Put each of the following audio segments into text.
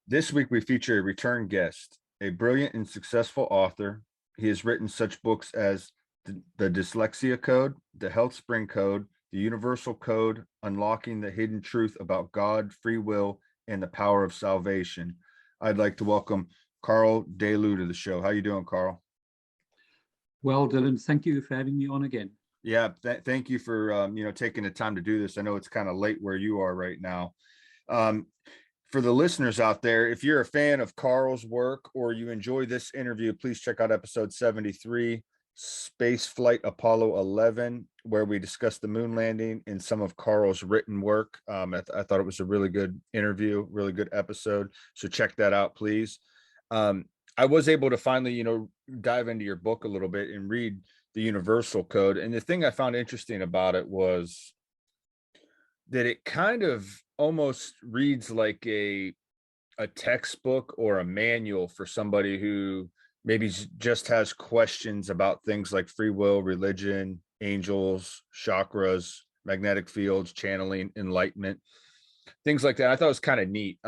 This week we feature a return guest, a brilliant and successful author. He has written such books as the Dyslexia Code, the Health Spring Code, the Universal Code, Unlocking the Hidden Truth About God, Free Will, and the Power of Salvation. I'd like to welcome Karl De Leeuw to the show. How you doing, Karl? Well, Dylan, thank you for having me on again. Yeah, thank you for taking the time to do this. I know it's kind of late where you are right now. Um, for the listeners out there, if you're a fan of Karl's work or you enjoy this interview, please check out episode 73, Space Flight Apollo 11, where we discuss the moon landing and some of Karl's written work. I thought it was a really good interview, really good episode. So check that out, please. I was able to finally, dive into your book a little bit and read the Universal Code. And the thing I found interesting about it was that it kind of almost reads like a textbook or a manual for somebody who maybe just has questions about things like free will, religion, angels, chakras, magnetic fields, channeling, enlightenment, things like that. I thought it was kind of neat.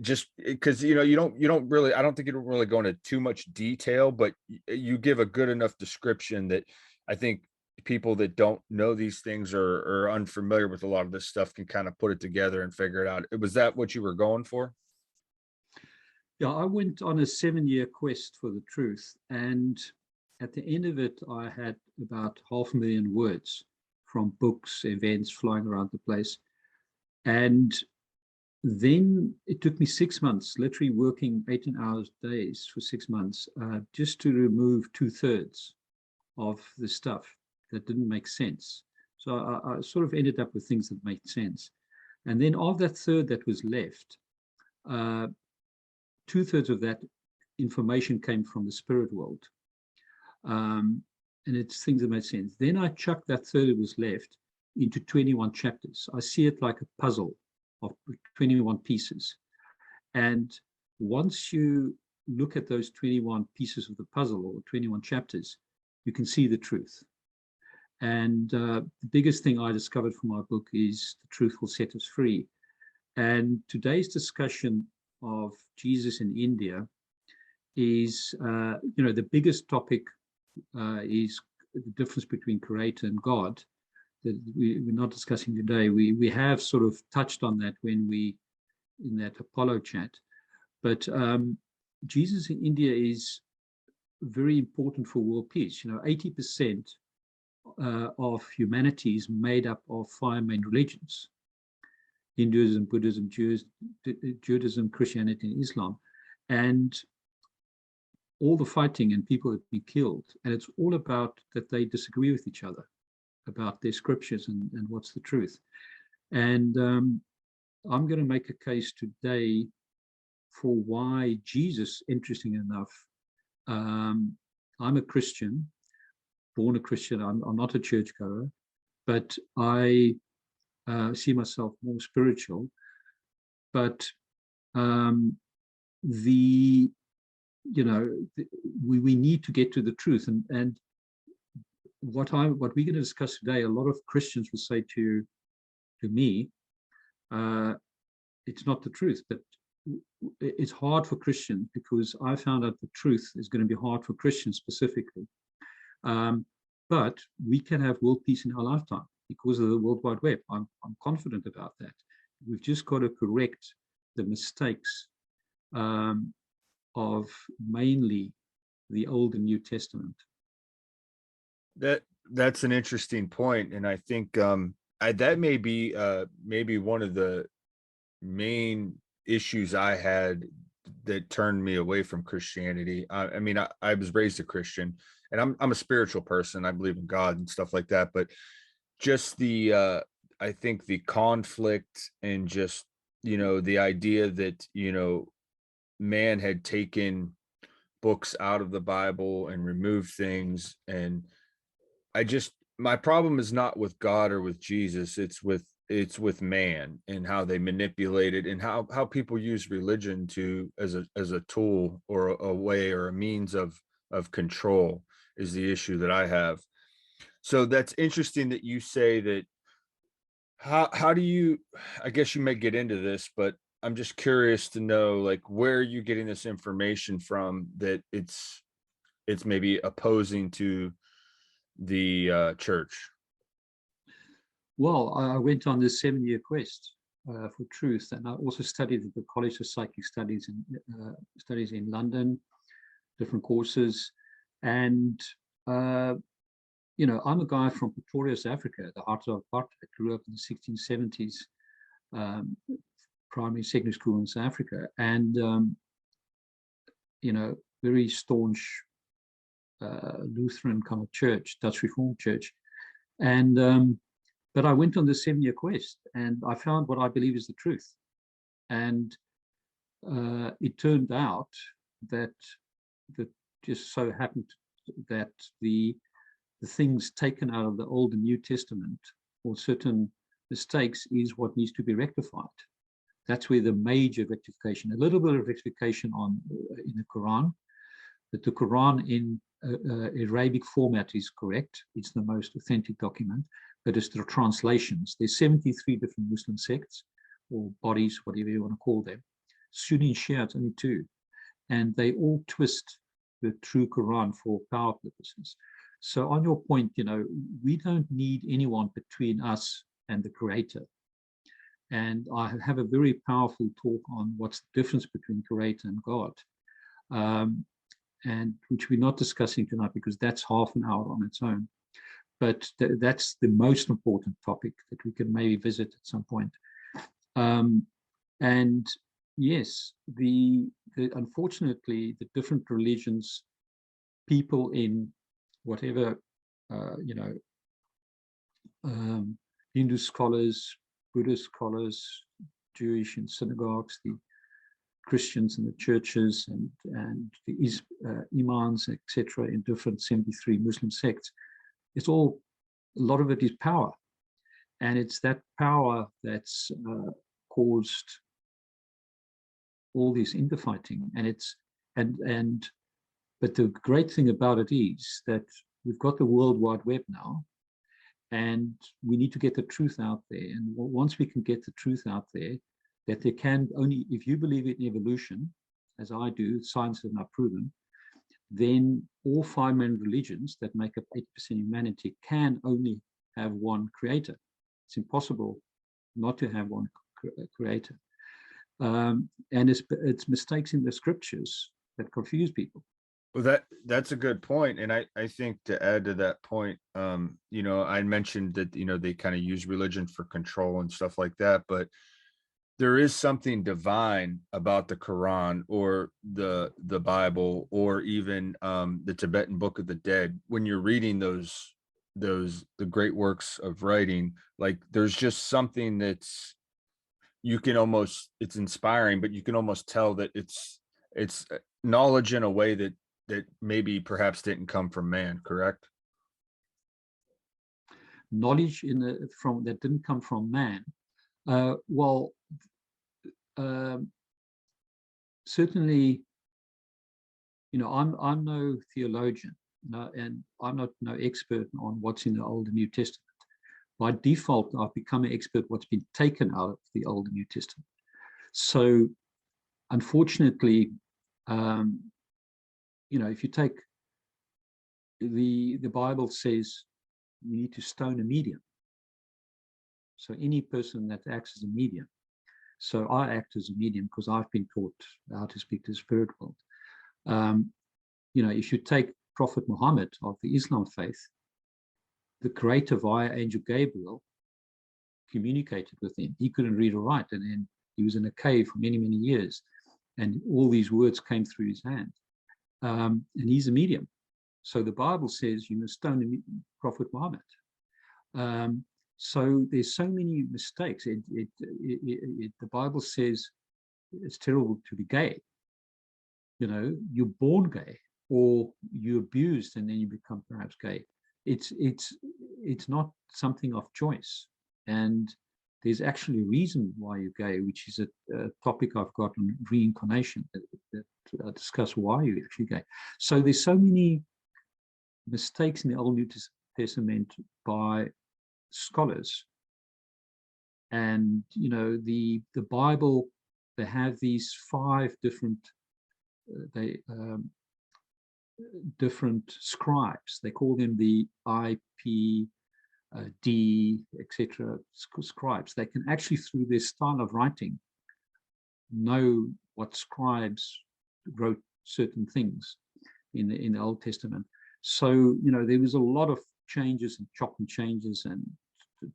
Just because you don't really, I don't think you don't really go into too much detail, but you give a good enough description that I think people that don't know these things or are unfamiliar with a lot of this stuff can kind of put it together and figure it out. Was that what you were going for? Yeah, I went on a 7-year quest for the truth, and at the end of it, I had about 500,000 words from books, events, flying around the place. And then it took me 6 months, literally working 18 hours days for 6 months, just to remove 2/3 of the stuff that didn't make sense. So I sort of ended up with things that made sense. And then of that third that was left, 2/3 of that information came from the spirit world. And it's things that made sense. Then I chucked that third that was left into 21 chapters. I see it like a puzzle of 21 pieces. And once you look at those 21 pieces of the puzzle or 21 chapters, you can see the truth. And the biggest thing I discovered from my book is the truth will set us free. And today's discussion of Jesus in India is, the biggest topic is the difference between creator and God that we're not discussing today. We have sort of touched on that in that Apollo chat, but Jesus in India is very important for world peace. 80% of humanity is made up of 5 main religions: Hinduism, Buddhism, Judaism, Christianity, and Islam. And all the fighting and people have been killed. And it's all about that they disagree with each other about their scriptures and what's the truth. And I'm going to make a case today for why Jesus, interesting enough, I'm a Christian, born a Christian. I'm not a churchgoer, but I see myself more spiritual. But we need to get to the truth. And what we're going to discuss today, a lot of Christians will say to me, it's not the truth, but it's hard for Christians because I found out the truth is going to be hard for Christians specifically. But we can have world peace in our lifetime because of the World Wide Web. I'm confident about that. We've just got to correct the mistakes of mainly the Old and New Testament. That's an interesting point, and I think that may be maybe one of the main issues I had that turned me away from Christianity. I was raised a Christian, and I'm a spiritual person. I believe in God and stuff like that, but just I think the conflict and just the idea that man had taken books out of the Bible and removed things, and my problem is not with God or with Jesus. It's with man and how they manipulate it and how people use religion as a tool or a way or a means of control is the issue that I have. So that's interesting that you say that. How do you, I guess you may get into this, but I'm just curious to know, like, where are you getting this information from that it's maybe opposing to the church? Well, I went on this 7-year quest for truth, and I also studied at the College of Psychic Studies in London, different courses, and I'm a guy from Pretoria, South Africa, the heart of apartheid. I grew up in the 1670s, primary, secondary school in South Africa, and very staunch Lutheran kind of church, Dutch Reformed church, and but I went on this 7-year quest, and I found what I believe is the truth. And it turned out that just so happened that the things taken out of the Old and New Testament, or certain mistakes, is what needs to be rectified. That's where the major rectification, a little bit of rectification in the Qur'an, that the Qur'an in Arabic format is correct. It's the most authentic document, but it's the translations. There's 73 different Muslim sects or bodies, whatever you want to call them. Sunni and Shia, it's only 2. And they all twist the true Quran for power purposes. So on your point, we don't need anyone between us and the Creator. And I have a very powerful talk on what's the difference between Creator and God, and which we're not discussing tonight because that's half an hour on its own. But that's the most important topic that we can maybe visit at some point. And yes, unfortunately, the different religions, people in whatever, Hindu scholars, Buddhist scholars, Jewish in synagogues, the Christians in the churches, and the imams, etc., in different 73 Muslim sects. It's all, a lot of it is power, and it's that power that's caused all this interfighting. And but the great thing about it is that we've got the World Wide Web now, and we need to get the truth out there. And once we can get the truth out there, that there can only, if you believe in evolution, as I do, science has not proven, then all 5 main religions that make up 80% of humanity can only have one creator. It's impossible not to have one creator. And it's mistakes in the scriptures that confuse people. Well, that's a good point. And I think to add to that point, I mentioned that, they kind of use religion for control and stuff like that, but there is something divine about the Quran or the Bible, or even the Tibetan Book of the Dead. When you're reading the great works of writing, like, there's just something that's, it's inspiring, but you can almost tell that it's knowledge in a way that maybe perhaps didn't come from man, correct? Knowledge that didn't come from man. Certainly, I'm no theologian, and I'm not no expert on what's in the Old and New Testament. By default, I've become an expert what's been taken out of the Old and New Testament. So, unfortunately, if you take the Bible says you need to stone a medium. So any person that acts as a medium. So I act as a medium because I've been taught how to speak to the spirit world. If you take Prophet Muhammad of the Islam faith, the Creator via Angel Gabriel communicated with him. He couldn't read or write, and then he was in a cave for many, many years, and all these words came through his hand. And he's a medium. So the Bible says you must stone Prophet Muhammad. So there's so many mistakes. The Bible says it's terrible to be gay. You're born gay, or you're abused and then you become perhaps gay. It's not something of choice. And there's actually a reason why you're gay, which is a topic I've got on reincarnation that I discuss why you're actually gay. So there's so many mistakes in the Old New Testament by scholars. And the Bible they have these 5 different different scribes. They call them the IP, D, etc. scribes. They can actually, through their style of writing, know what scribes wrote certain things in the Old Testament. So, you know, there was a lot of changes and chop and changes and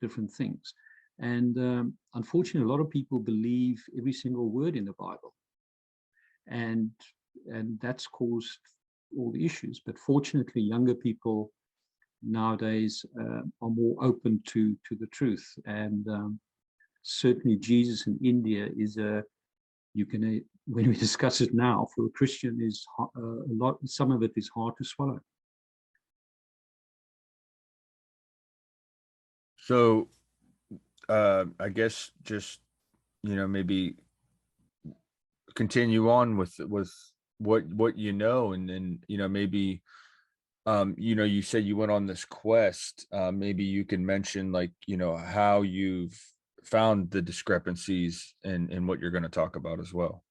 different things. And unfortunately, a lot of people believe every single word in the Bible. And that's caused all the issues. But fortunately, younger people nowadays are more open to the truth. And certainly Jesus in India is when we discuss it now, for a Christian, is some of it is hard to swallow. So I guess just, you know, maybe continue on with what you know, and then, you know, maybe you know, you said you went on this quest. Maybe you can mention, like, you know, how you've found the discrepancies in what you're going to talk about as well,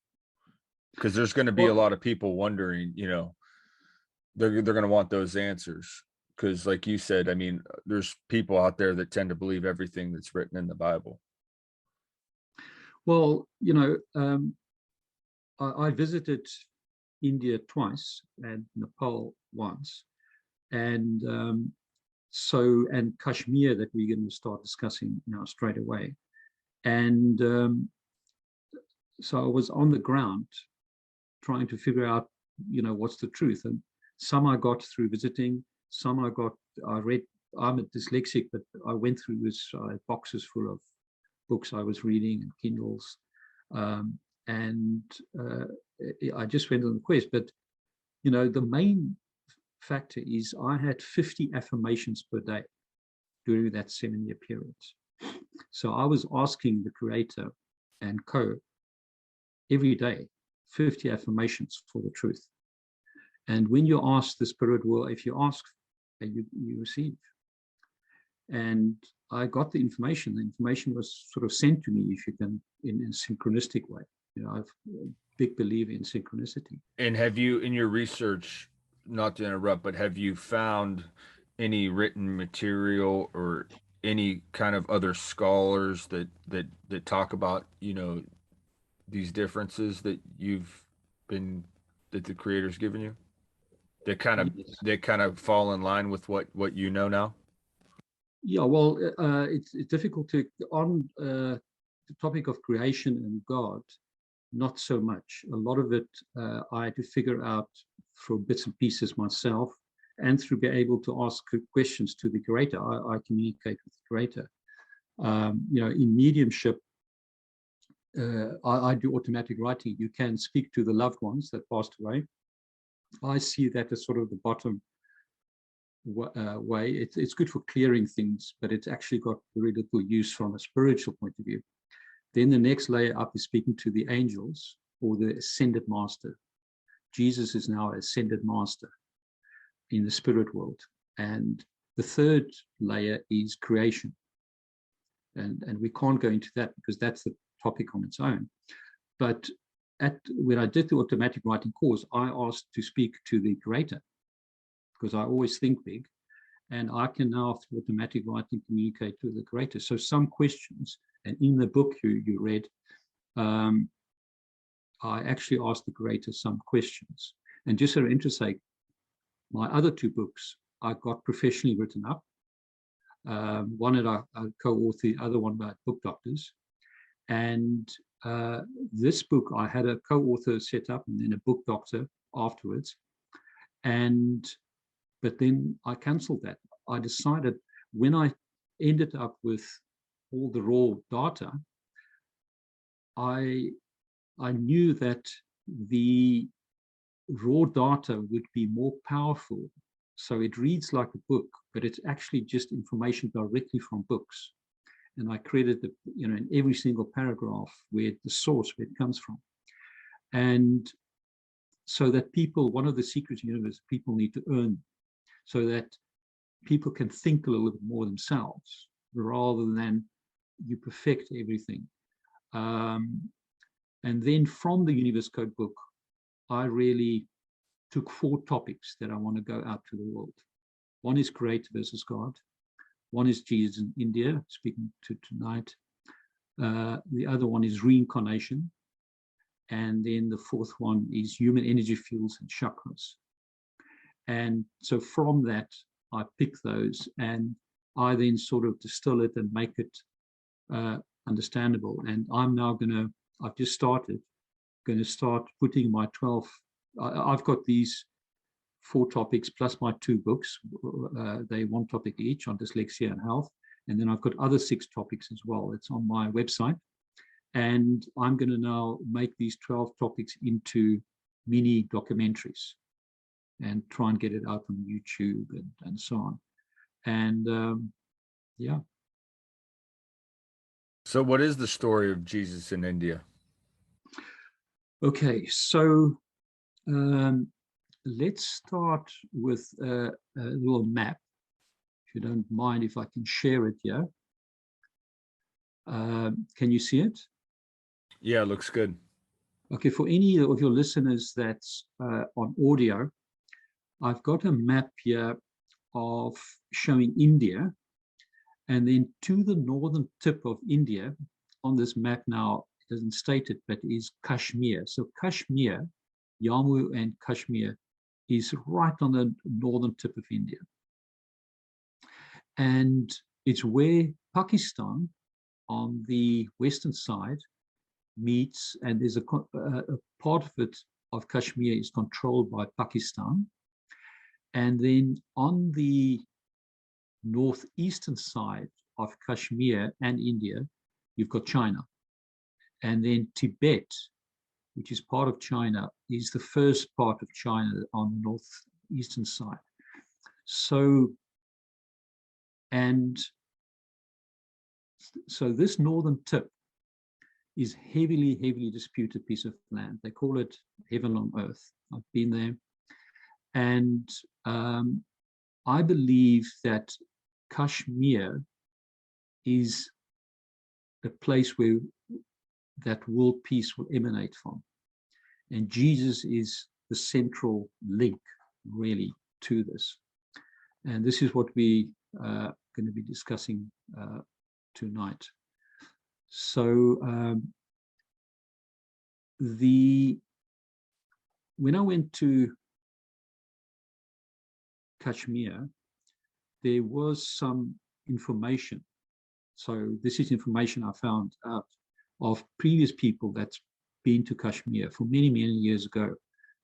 because there's going to be a lot of people wondering, you know, they're going to want those answers, because like you said, I mean, there's people out there that tend to believe everything that's written in the Bible. Well, you know, I visited India twice and Nepal once, and and Kashmir, that we're going to start discussing now straight away. And so I was on the ground trying to figure out, you know, what's the truth. And some I got through visiting, some I read. I'm a dyslexic, but I went through this boxes full of books I was reading and Kindles. I just went on the quest. But, you know, the main factor is I had 50 affirmations per day during that 7-year period. So I was asking the Creator and every day 50 affirmations for the truth. And when you ask the spirit world, if you ask, you receive. And I got the information. The information was sort of sent to me, if you can, in a synchronistic way. You know, I'm a big believer in synchronicity. And have you, in your research, not to interrupt, but have you found any written material or any kind of other scholars that talk about, you know, these differences that the Creator's given you, that kind of fall in line with what you know now? Yeah, well, it's difficult to, on the topic of creation and God, not so much. A lot of it I had to figure out through bits and pieces myself, and through being able to ask questions to the Creator. I communicate with the Creator. You know, in mediumship, I do automatic writing. You can speak to the loved ones that passed away. I see that as sort of the bottom way. It's good for clearing things, but it's actually got very little use from a spiritual point of view. Then the next layer up is speaking to the angels or the ascended master. Jesus is now ascended master in the spirit world. And the third layer is creation. And we can't go into that because that's the topic on its own. But when I did the automatic writing course, I asked to speak to the Creator, because I always think big, and I can now, through automatic writing, communicate with the Creator. So some questions, and in the book you read, I actually asked the Creator some questions. And just for interest's sake, my other 2 books I got professionally written up. One that I co-authored, the other one about book doctors. And this book, I had a co-author set up and then a book doctor afterwards. But then I canceled that. I decided, when I ended up with all the raw data, I knew that the raw data would be more powerful. So it reads like a book, but it's actually just information directly from books. And I created in every single paragraph where the source, where it comes from. And so that people, one of the secrets of the universe, people need to earn, so that people can think a little bit more themselves, rather than you perfect everything. And then from the Universe Code book, I really took 4 topics that I want to go out to the world. One is Creator versus God. One is Jesus in India, speaking to tonight. The other one is reincarnation. And then the 4th one is human energy fields and chakras. And so from that, I pick those, and I then sort of distill it and make it understandable. And I'm now I've just started, going to start putting my 12, I've got these 4 topics plus my 2 books. They 1 topic each on dyslexia and health. And then I've got other 6 topics as well. It's on my website. And I'm going to now make these 12 topics into mini documentaries and try and get it out on YouTube and so on. And yeah. So what is the story of Jesus in India? Okay, so let's start with a little map, if you don't mind, if I can share it here. Can you see it? Yeah, it looks good. Okay, for any of your listeners that's on audio, I've got a map here of showing India, and then to the northern tip of India on this map now, it doesn't state it, but is Kashmir. So Kashmir, Jammu and Kashmir, is right on the northern tip of India. And it's where Pakistan on the western side meets, and there's a part of it, of Kashmir, is controlled by Pakistan. And then on the northeastern side of Kashmir and India, you've got China. And then Tibet, which is part of China, is the first part of China on the northeastern side. So this northern tip is heavily disputed piece of land. They call it heaven on earth. I've been there. And I believe that Kashmir is a place where that world peace will emanate from. And Jesus is the central link, really, to this. And this is what we are going to be discussing tonight. So when I went to Kashmir, there was some information. So this is information I found out of previous people that's been to Kashmir for many years ago.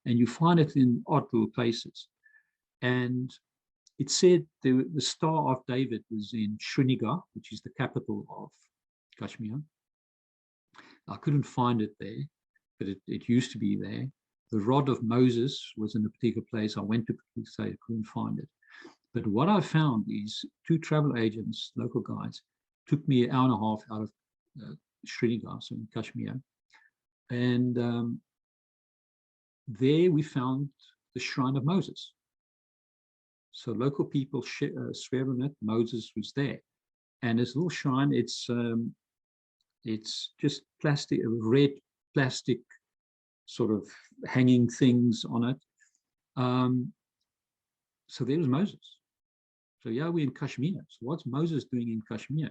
And you find it in odd little places. And it said the Star of David was in Srinagar, which is the capital of Kashmir. I couldn't find it there, but it used to be there. The rod of Moses was in a particular place. I went to say I couldn't find it. But what I found is 2 travel agents, local guides, took me an hour and a half out of Srinagar, so in Kashmir. And there we found the Shrine of Moses. So local people swear on it. Moses was there. And this little shrine, it's just plastic, red plastic sort of hanging things on it. So there was Moses. So yeah, we're in Kashmir. So what's Moses doing in Kashmir?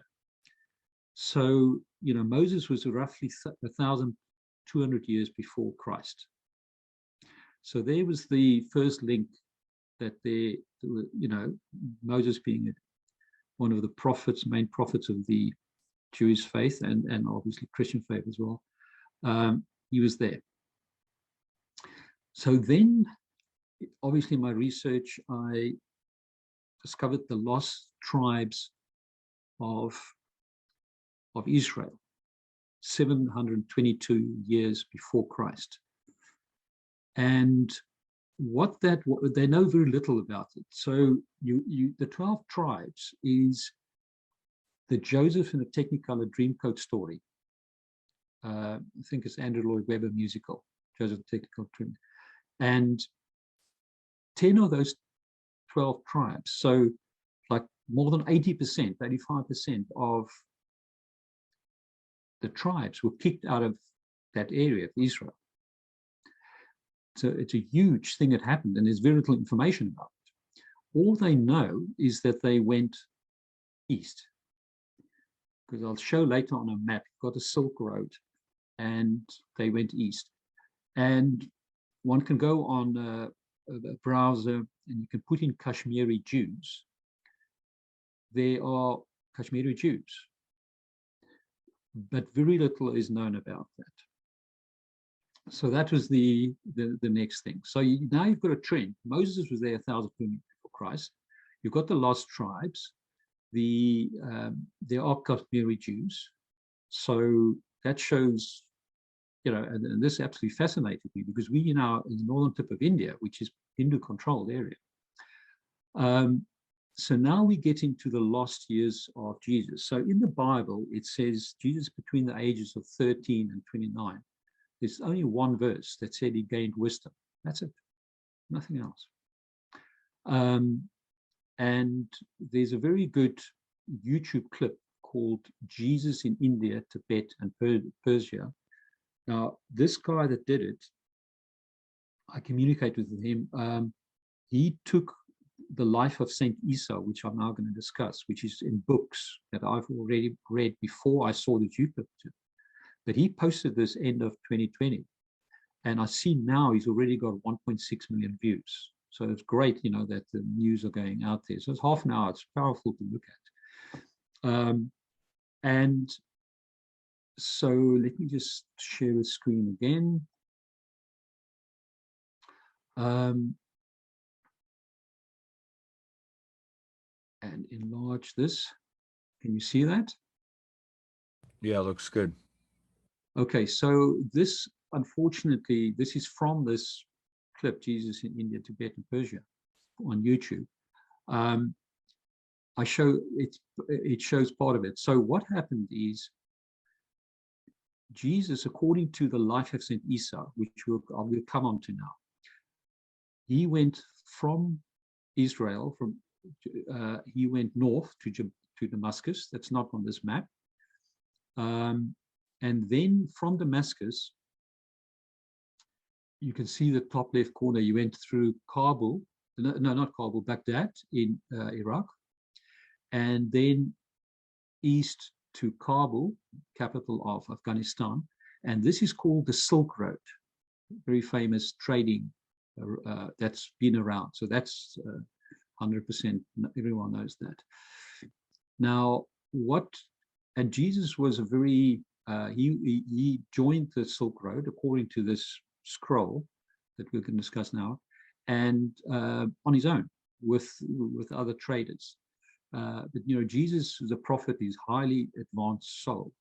So, you know, Moses was roughly 1,200 years before Christ. So there was the first link that there, you know, Moses being one of the prophets, main prophets of the Jewish faith and obviously Christian faith as well. He was there. So then, obviously, in my research, I discovered the lost tribes of Israel, 722 years before Christ. And they know very little about it. So the 12 tribes is the Joseph and the Technicolor Dreamcoat story. I think it's Andrew Lloyd Webber musical, Joseph and the Technicolor Dream. And 10 of those 12 tribes, so like more than 80%, 85% of the tribes were kicked out of that area of Israel. So it's a huge thing that happened, and there's very little information about it. All they know is that they went east, because I'll show later on a map, you've got a Silk Road, and they went east. And one can go on a browser and you can put in Kashmiri Jews. There are Kashmiri Jews, but very little is known about that. So that was the next thing. So now you've got a trend. Moses was there 1,000 years before Christ. You've got the lost tribes. There are Kashmiri Jews. So that shows, and this absolutely fascinated me, because we now in the northern tip of India, which is Hindu-controlled area. So now we get into the lost years of Jesus. So in the Bible, it says Jesus between the ages of 13 and 29. There's only one verse that said he gained wisdom. That's it, nothing else. And there's a very good YouTube clip called Jesus in India, Tibet, and Persia. Now, this guy that did it, I communicated with him. He took the life of Saint Isa, which I'm now going to discuss, which is in books that I've already read before I saw the YouTube clip. But he posted this end of 2020. And I see now he's already got 1.6 million views. So it's great, that the news are going out there. So it's half an hour. It's powerful to look at. And so let me just share the screen again. And enlarge this. Can you see that? Yeah, looks good. Okay, so this, unfortunately, this is from this clip, Jesus in India, Tibet, and Persia, on YouTube. I show it shows part of it. So what happened is Jesus, according to the life of Saint Isa, which I will come on to now, he went from Israel, he went north to Damascus. That's not on this map. And then from Damascus, you can see the top left corner, you went through Kabul, no, not Kabul, Baghdad in Iraq, and then east to Kabul, capital of Afghanistan. And this is called the Silk Road, very famous trading that's been around. So that's 100%, everyone knows that. Now, and Jesus was a very, he joined the Silk Road according to this scroll that we can discuss now, and on his own with other traders. But Jesus is a prophet, he's highly advanced soul.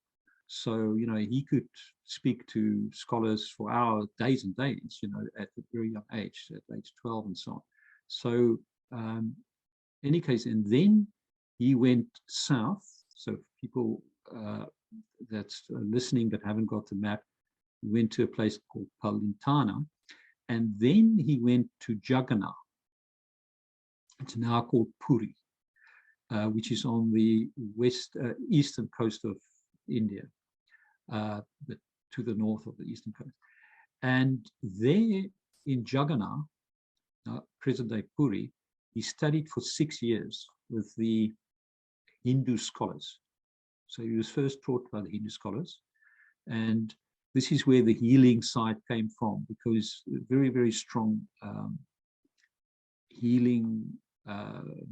So, he could speak to scholars for hours, days and days, at a very young age, at age 12 and so on. So, in any case, and then he went south. So people that's listening but haven't got the map, went to a place called Palintana, and then he went to Jagannath. It's now called Puri, which is on the eastern coast of India, but to the north of the eastern coast. And there in Jagannath, present-day Puri, he studied for 6 years with the Hindu scholars. So he was first taught by the Hindu scholars. And this is where the healing side came from, because very, very strong healing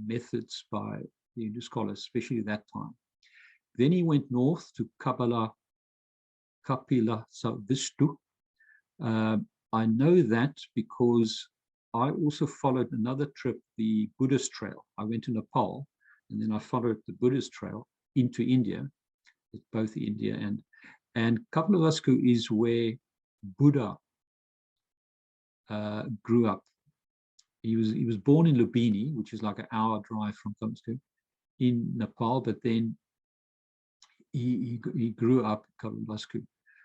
methods by the Hindu scholars, especially at that time. Then he went north to Kapila Vishnu. I know that because I also followed another trip, the Buddhist trail. I went to Nepal, and then I followed the Buddhist trail into India, both India and Kapila Vishnu is where Buddha grew up. He was born in Lumbini, which is like an hour drive from Kathmandu in Nepal, but then he grew up in Kapila Vishnu.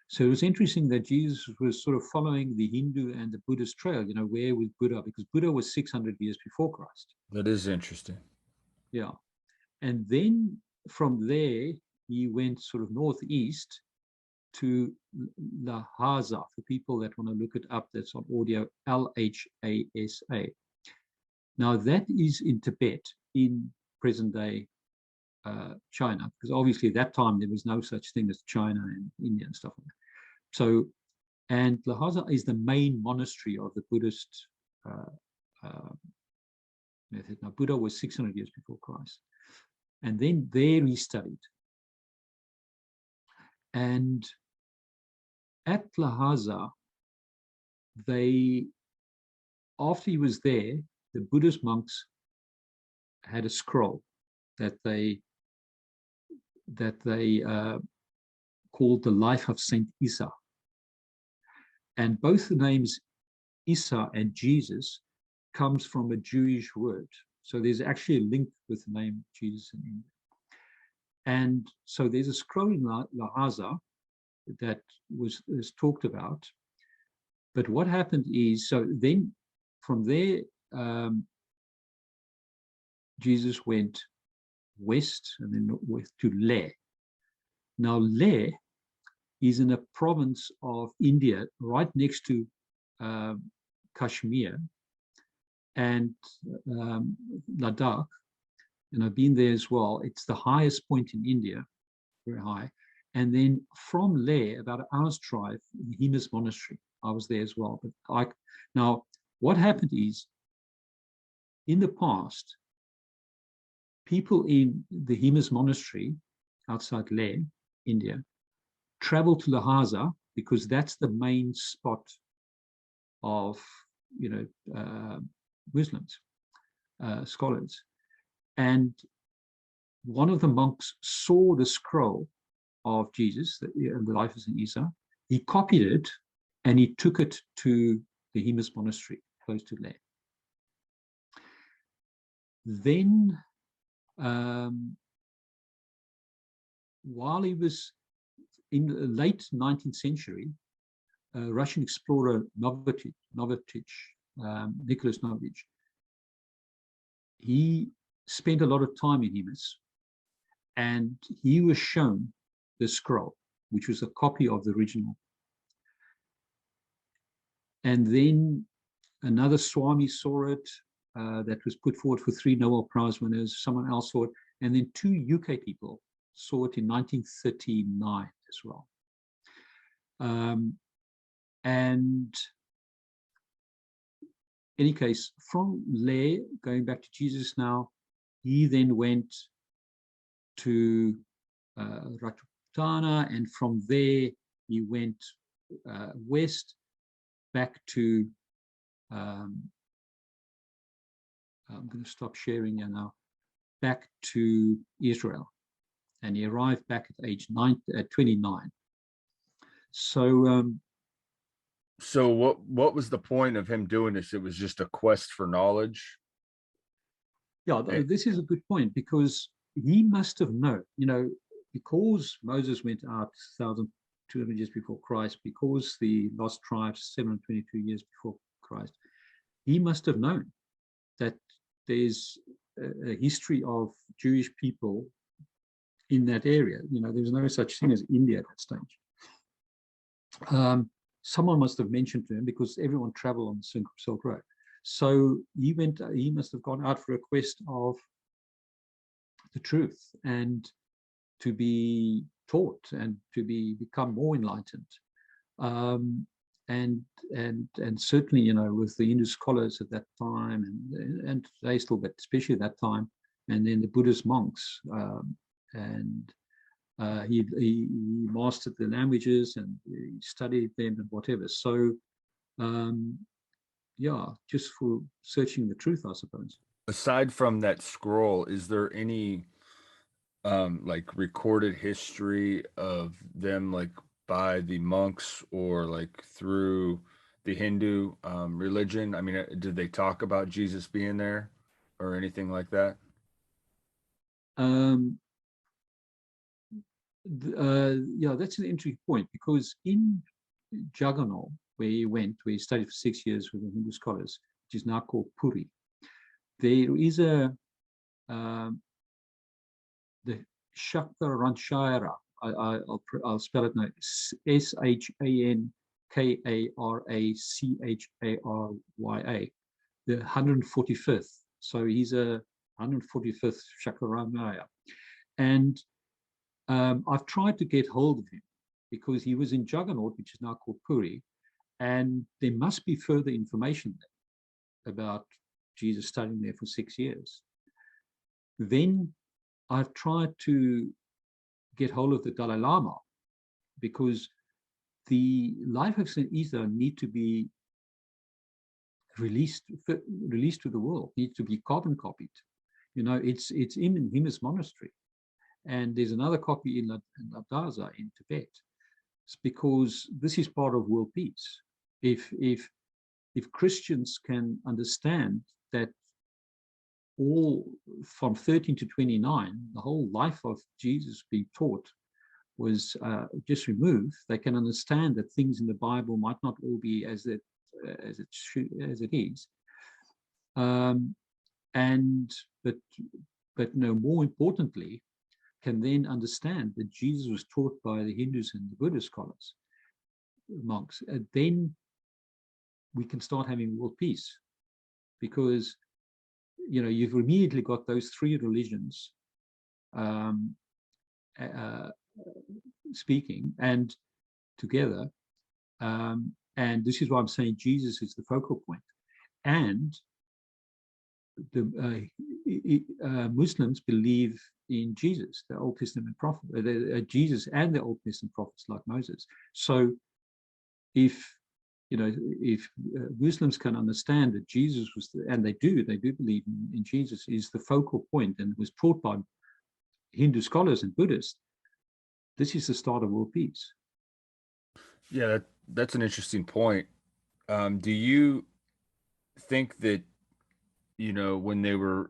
So it was interesting that Jesus was sort of following the Hindu and the Buddhist trail, where was Buddha? Because Buddha was 600 years before Christ. That is interesting. Yeah. And then from there, he went sort of northeast to Lhasa. For people that want to look it up, that's on audio, Lhasa. Now that is in Tibet, in present-day China, because obviously at that time there was no such thing as China and India and stuff like that. So, and Lhasa is the main monastery of the Buddhist method. Now, Buddha was 600 years before Christ. And then there he studied. And at Lhasa, after he was there, the Buddhist monks had a scroll that they called the Life of Saint Isa. And both the names Isa and Jesus comes from a Jewish word. So there's actually a link with the name Jesus in India. And so there's a scroll in Lhasa that was talked about. But what happened is, so then from there, Jesus went west and then west to Leh. Now, Leh is in a province of India right next to Kashmir and Ladakh, and I've been there as well. It's the highest point in India, very high. And then from Leh, about an hour's drive, the Hindu monastery. I was there as well. But now, what happened is, in the past, people in the Hindu monastery outside Leh, India, travel to Lhasa because that's the main spot of, Muslims, scholars. And one of the monks saw the scroll of Jesus, the Life of Saint Isa. He copied it and he took it to the Hindu monastery close to Leh. Then, while he was in the late 19th century, Russian explorer Nicholas Novich, he spent a lot of time in Himas, and he was shown the scroll, which was a copy of the original. And then another Swami saw it, that was put forward for 3 Nobel Prize winners. Someone else saw it, and then 2 UK people saw it in 1939 as well. And in any case, from Leh, going back to Jesus now, he then went to Rajputana, and from there he went west back to, I'm going to stop sharing here now, back to Israel. And he arrived back at age 29. So, so what was the point of him doing this? It was just a quest for knowledge. Yeah, this is a good point, because he must have known, because Moses went out 1,200 years before Christ, because the lost tribes 722 years before Christ, he must have known that there's a history of Jewish people in that area. There's no such thing as India at that stage. Someone must have mentioned to him, because everyone traveled on the Silk Road. So he must have gone out for a quest of the truth, and to be taught, and to become more enlightened. And certainly, with the Hindu scholars at that time, and today still, but especially at that time, and then the Buddhist monks, he mastered the languages, and he studied them and whatever. So, yeah, just for searching the truth, I suppose. Aside from that scroll, is there any like recorded history of them, like by the monks, or like through the Hindu religion? I mean, did they talk about Jesus being there or anything like that? Yeah, that's an interesting point, because in Jagannath, where he studied for 6 years with the Hindu scholars, which is now called Puri, there is the Shaktaranshara I'll spell it now. Shankaracharya, the 145th. So he's a 145th Shankaracharya. And I've tried to get hold of him because he was in Jagannath, which is now called Puri, and there must be further information there about Jesus studying there for 6 years. Then I've tried to get hold of the Dalai Lama because the life of St. Isa need to be released to the world, needs to be carbon copied. You know, it's in his monastery, and there's another copy in Lhasa in Tibet. It's because this is part of world peace. If Christians can understand that all from 13 to 29, the whole life of Jesus being taught was just removed, they can understand that things in the Bible might not all be as it is. But no, more importantly, can then understand that Jesus was taught by the Hindus and the Buddhist scholars, monks. And then we can start having world peace, because you know you've immediately got those three religions speaking and together, and this is why I'm saying Jesus is the focal point. And the Muslims believe in Jesus, the Old Testament prophet, Jesus and the Old Testament prophets like Moses. So if Muslims can understand that Jesus was, and they do believe in Jesus, is the focal point and was taught by Hindu scholars and Buddhists, this is the start of world peace. Yeah, that's an interesting point. Do you think that, you know, when they were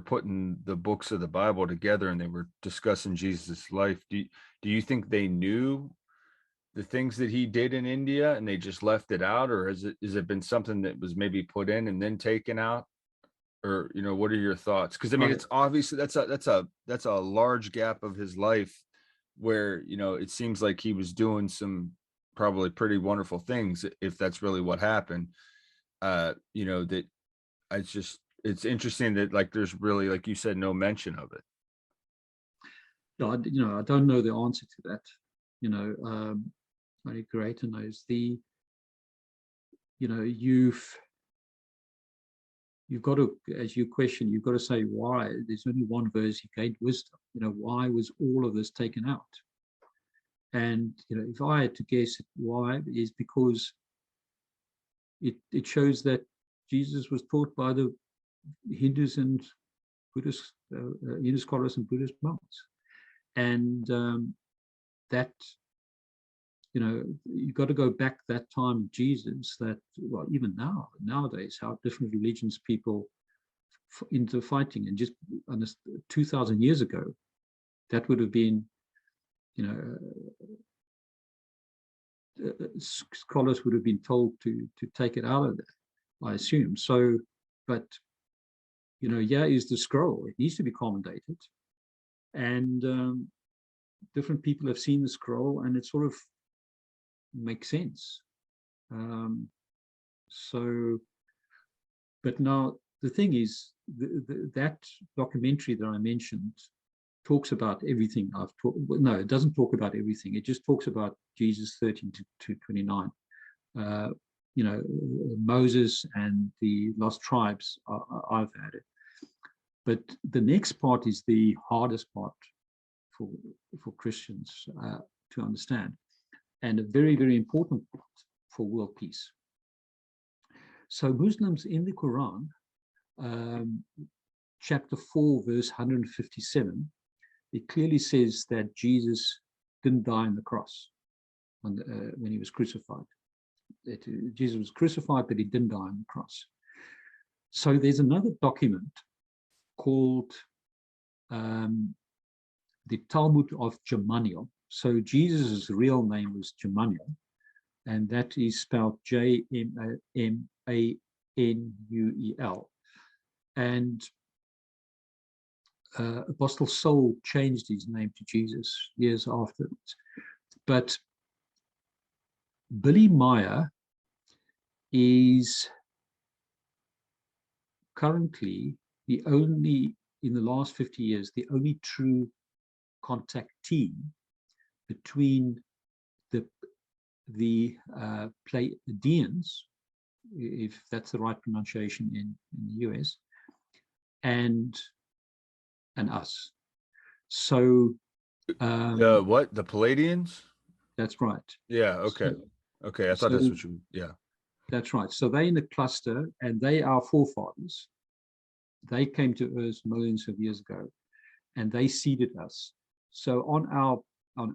putting the books of the Bible together and they were discussing Jesus' life, do you think they knew the things that he did in India and they just left it out, or has it been something that was maybe put in and then taken out? Or, you know, what are your thoughts? Because I mean, it's obviously that's a large gap of his life where, you know, it seems like he was doing some probably pretty wonderful things, if that's really what happened. You know, that it's interesting that, like, there's really, like you said, no mention of it. Yeah, you know, I don't know the answer to that. You know, only Creator knows. You know, you've got to, as you question, you've got to say why. There's only one verse, he gained wisdom. You know, why was all of this taken out? And, you know, if I had to guess why, is because it shows that Jesus was taught by the Hindus and Buddhist, Hindu scholars and Buddhist monks. And that, you know, you've got to go back that time, Jesus, that, well, even nowadays, how different religions people into fighting. And just 2,000 years ago, that would have been, you know, scholars would have been told to take it out of there, I assume. So, but, you know, here is the scroll. It needs to be commentated. And different people have seen the scroll, and it sort of makes sense. So, but now the thing is, that documentary that I mentioned talks about everything I've talked. No, it doesn't talk about everything. It just talks about Jesus 13 to 29. You know, Moses and the lost tribes. I've had it, but the next part is the hardest part for Christians to understand, and a very, very important part for world peace. So Muslims in the Quran, chapter 4, verse 157, it clearly says that Jesus didn't die on the cross when he was crucified. That Jesus was crucified, but he didn't die on the cross. So there's another document called the Talmud of Germanium. So Jesus' real name was Germanium, and that is spelled J-M-A-N-U-E-L. And Apostle Saul changed his name to Jesus years afterwards. But Billy Meyer is currently the only, in the last 50 years, the only true contactee between the Pleiadians, if that's the right pronunciation in the US, and us. So what, the Palladians? that's right. Yeah, okay. Okay, I thought that's what you, yeah. That's right. So they're in a cluster, and they are forefathers. They came to Earth millions of years ago, and they seeded us. So on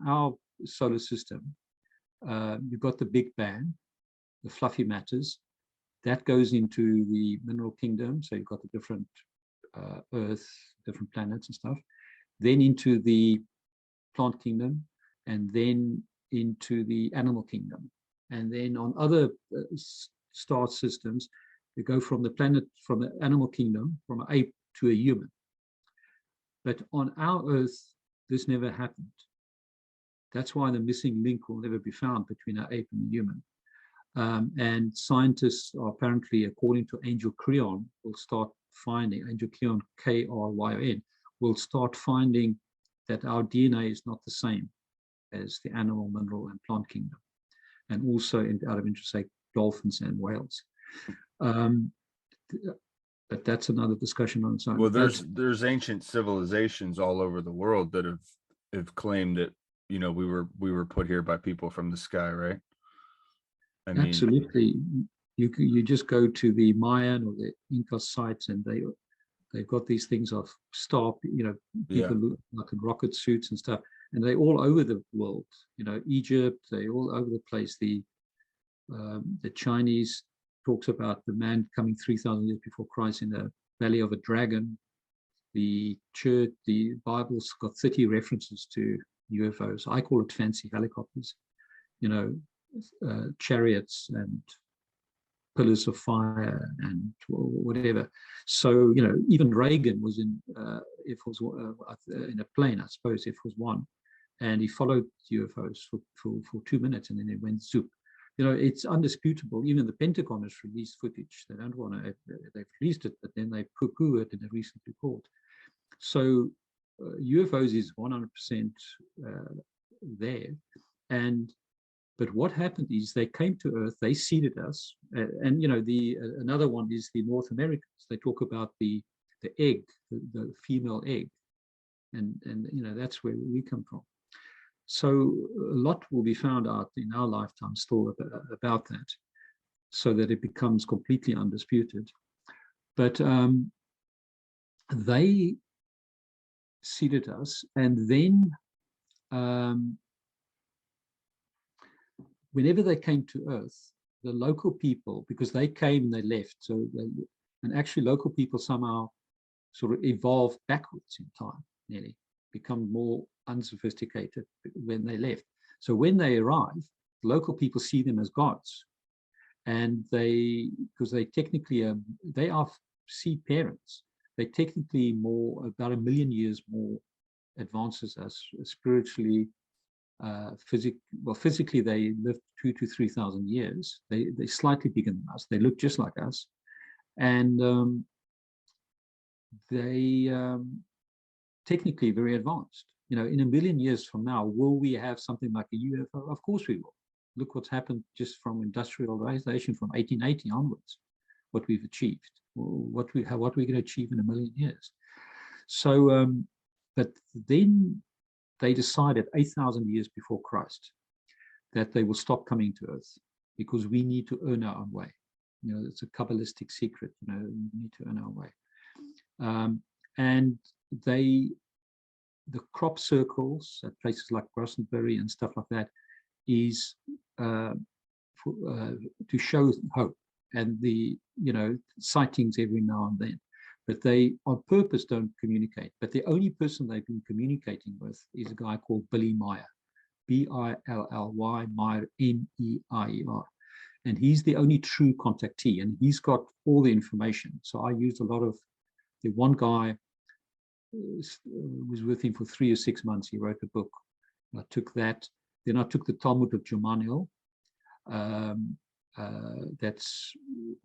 our solar system, you've got the Big Bang, the fluffy matters, that goes into the mineral kingdom. So you've got the different Earth, different planets and stuff, then into the plant kingdom, and then into the animal kingdom. And then on other star systems, they go from the animal kingdom, from an ape to a human. But on our Earth, this never happened. That's why the missing link will never be found between our ape and the human. And scientists are apparently, according to Angel Cryon, will start finding, Angel Cryon, Kryon, will start finding that our DNA is not the same as the animal, mineral, and plant kingdom. And also, out of interest, like dolphins and whales. But that's another discussion on its own. Well, there's ancient civilizations all over the world that have claimed that, you know, we were put here by people from the sky, right? I mean, absolutely. You just go to the Mayan or the Inca sites, and they've got these things of star, you know, people like in rocket suits and stuff, and they're all over the world. You know, Egypt, they're all over the place. The Chinese talks about the man coming 3,000 years before Christ in the belly of a dragon. The church, the Bible's got 30 references to UFOs. I call it fancy helicopters, you know, chariots and pillars of fire and whatever. So, you know, even Reagan was in a plane, I suppose, if was one, and he followed UFOs for 2 minutes, and then it went zoop. You know, it's undisputable. Even the Pentagon has released footage. They don't want to, they've released it, but then they poo-poo it in a recent report. So UFOs is 100% there. But what happened is they came to Earth, they seeded us. And, you know, another one is the North Americans. They talk about the egg, the female egg. And, you know, that's where we come from. So a lot will be found out in our lifetime still about that, so that it becomes completely undisputed. But they seeded us, and then whenever they came to Earth, the local people, because they came and they left, and actually local people somehow sort of evolved backwards in time, nearly become more unsophisticated when they left. So when they arrive, local people see them as gods, and because they technically they are sea parents. They technically about 1 million years more advanced as us spiritually. Physically they lived 2,000 to 3,000 years. They're slightly bigger than us. They look just like us, and they technically very advanced. You know, in 1 million years from now, will we have something like a UFO? Of course we will. Look what's happened just from industrialization from 1880 onwards, what we've achieved, what we're going to achieve in 1 million years. So, but then they decided 8,000 years before Christ that they will stop coming to Earth because we need to earn our own way. You know, it's a Kabbalistic secret, you know, we need to earn our way. And the crop circles at places like Glastonbury and stuff like that is to show hope, and the, you know, sightings every now and then. But they on purpose don't communicate. But the only person they've been communicating with is a guy called Billy Meyer, B-I-L-L-Y, Meyer, M-E-I-E-R. And he's the only true contactee, and he's got all the information. So I used a lot of the one guy was with him for 3 or 6 months. He wrote a book. I took that. Then I took the Talmud of Germanium. That's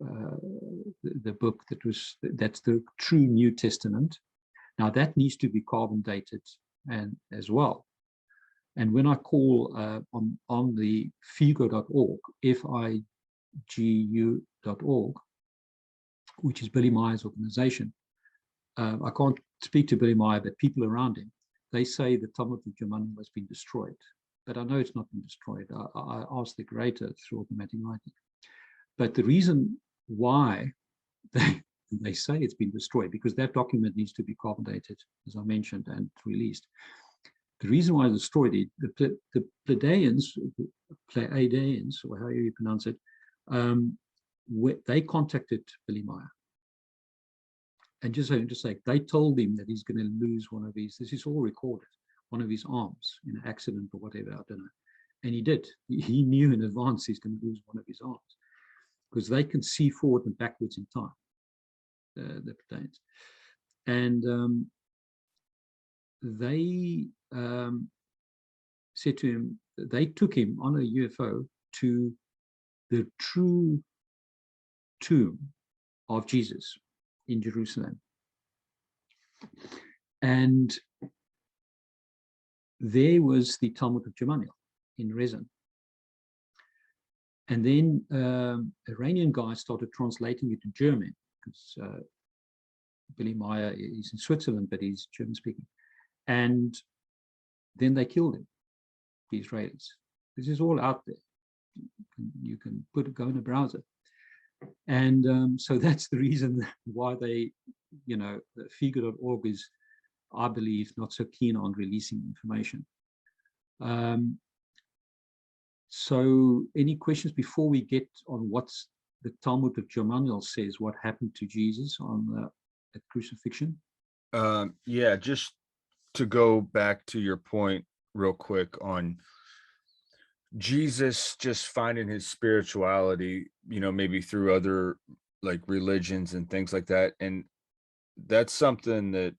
the book that's the true New Testament. Now that needs to be carbon dated and as well. And when I call on the figu.org, figu.org, which is Billy Meyer's organization, I can't speak to Billy Meyer, but people around him, they say the Talmud of Germanium has been destroyed. But I know it's not been destroyed. I asked the creator through automatic writing. But the reason why they say it's been destroyed, because that document needs to be carbon dated, as I mentioned, and released. The reason why it's destroyed, the Pleiadians, or however you pronounce it, they contacted Billy Meyer. And just to say, they told him that he's going to lose one of his, this is all recorded, one of his arms in an accident or whatever, I don't know. And he did. He knew in advance he's going to lose one of his arms, because they can see forward and backwards in time, the Pleiadians. And they said to him, they took him on a UFO to the true tomb of Jesus in Jerusalem. And there was the Talmud of Germanium in resin. And then Iranian guys started translating it to German, because Billy Meyer is in Switzerland, but he's German speaking. And then they killed him, the Israelis. This is all out there. You can go in a browser. And so that's the reason why they, figu.org is, I believe, not so keen on releasing information. So any questions before we get on what's the Talmud of Germanium says, what happened to Jesus on at crucifixion? Yeah, just to go back to your point real quick on Jesus just finding his spirituality, maybe through other like religions and things like that. And that's something that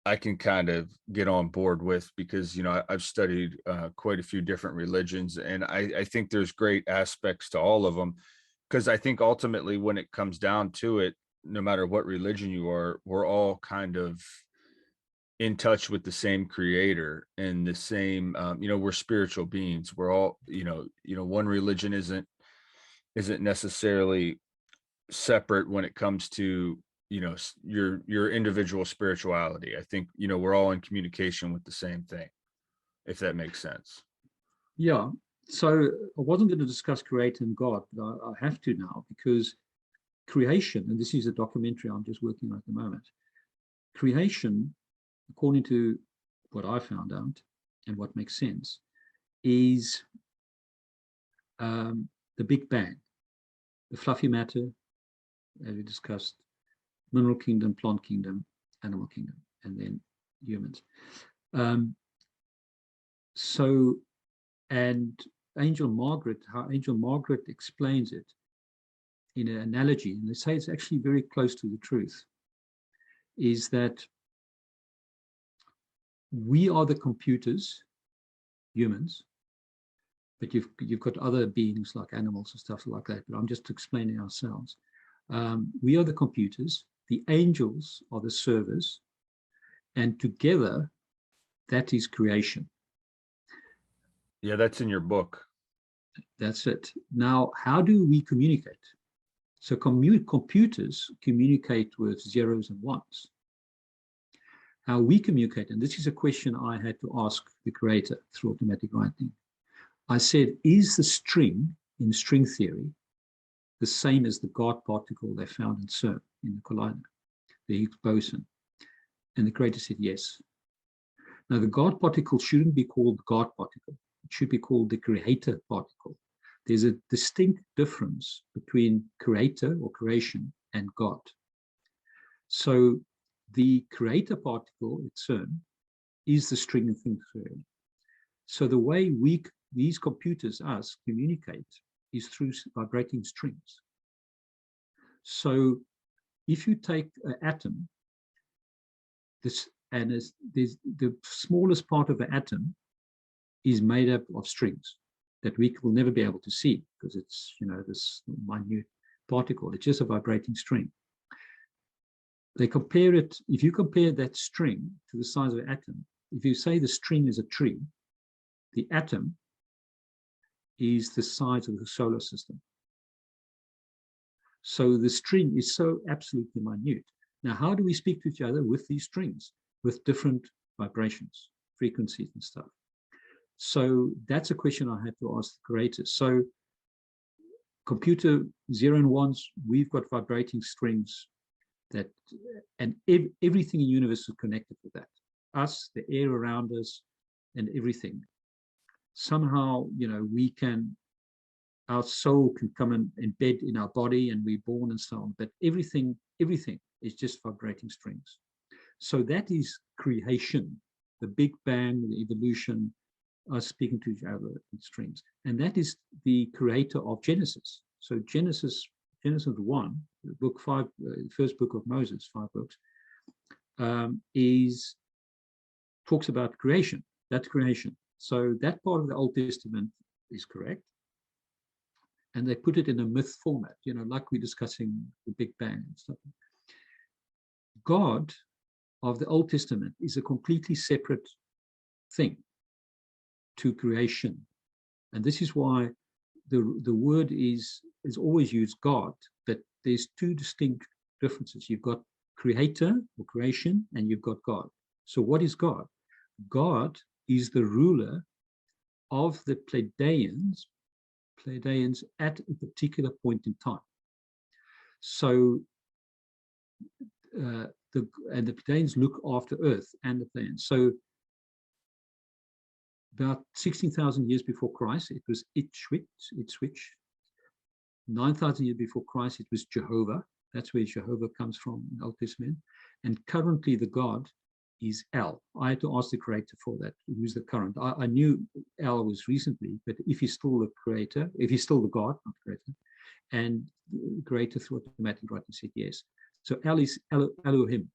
I can kind of get on board with, because, I've studied quite a few different religions, and I think there's great aspects to all of them, because I think ultimately when it comes down to it, no matter what religion you are, we're all kind of in touch with the same creator and the same, we're spiritual beings. We're all, one religion isn't necessarily separate when it comes to, your individual spirituality. I think, we're all in communication with the same thing, if that makes sense. Yeah. So I wasn't going to discuss creator and God, but I have to now, because creation, and this is a documentary I'm just working on at the moment, creation, according to what I found out and what makes sense, is the Big Bang, the fluffy matter, as we discussed, mineral kingdom, plant kingdom, animal kingdom, and then humans. And Angel Margaret, how Angel Margaret explains it in an analogy, and they say it's actually very close to the truth, is that we are the computers, humans, but you've got other beings like animals and stuff like that, but I'm just explaining ourselves. We are the computers, the angels are the servers, and together, that is creation. Yeah, that's in your book. That's it. Now, how do we communicate? So computers communicate with zeros and ones. How we communicate, and this is a question I had to ask the creator through automatic writing. I said, is the string in string theory the same as the God particle they found in CERN, in the collider, the Higgs boson? And the creator said yes. Now, the God particle shouldn't be called God particle. It should be called the creator particle. There's a distinct difference between creator or creation and God. So the creator particle at CERN is the string in string theory. So the way these computers, us, communicate is through vibrating strings. So if you take an atom this, and there's the smallest part of the atom is made up of strings that we will never be able to see because it's, this minute particle. It's just a vibrating string. They compare it, if you compare that string to the size of an atom, if you say the string is a tree, the atom is the size of the solar system. So the string is so absolutely minute. Now, how do we speak to each other with these strings, with different vibrations, frequencies and stuff? So that's a question I had to ask the creators. So computer 0 and 1s, we've got vibrating strings that, and everything in the universe is connected with that. Us, the air around us, and everything. Somehow, we can, our soul can come and embed in our body and we're born and so on, but everything is just vibrating strings. So that is creation, the Big Bang, the evolution, us speaking to each other in strings. And that is the creator of Genesis. So Genesis 1, book 5, first book of Moses, 5 books, talks about creation. That's creation. So that part of the Old Testament is correct. And they put it in a myth format, like we're discussing the Big Bang and stuff. God of the Old Testament is a completely separate thing to creation. And this is why the word is always used God, but there's two distinct differences. You've got creator or creation, and you've got God. So what is God? God is the ruler of the Pleiadians at a particular point in time. So the Pleiadians look after Earth and the Pleiadians. So about 16,000 years before Christ, it was Ipswich. 9,000 years before Christ, it was Jehovah. That's where Jehovah comes from in the Old Testament. And currently the God is El. I had to ask the creator for that, who's the current. I knew El was recently, but if he's still the creator, if he's still the God, not the creator, and the creator through automatic writing said yes. So El is Elohim,